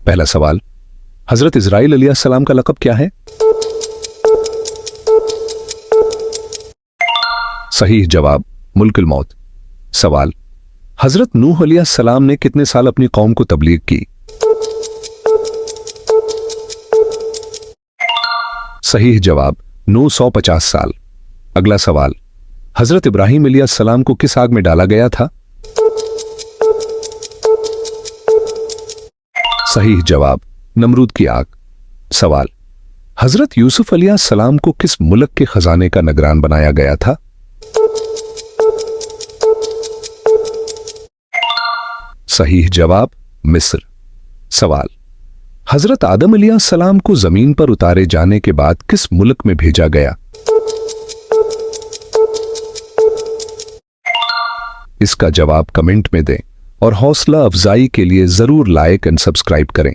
पहला सवाल, हजरत इजराइल अलैहिस्सलाम का लक़ब क्या है? सही जवाब, मुल्कुल मौत। सवाल, हजरत नूह अलैहिस्सलाम ने कितने साल अपनी कौम को तबलीग की? सही जवाब, 950 साल। अगला सवाल, हजरत इब्राहीम अलैहिस्सलाम को किस आग में डाला गया था? सही जवाब, नमरूद की आग। सवाल, हजरत यूसुफ अलैहिस्सलाम को किस मुल्क के खजाने का निगरान बनाया गया था? सही जवाब, मिस्र। सवाल, हजरत आदम अलैहिस्सलाम को जमीन पर उतारे जाने के बाद किस मुल्क में भेजा गया? इसका जवाब कमेंट में दें और हौसला अफजाई के लिए जरूर लाइक एंड सब्सक्राइब करें।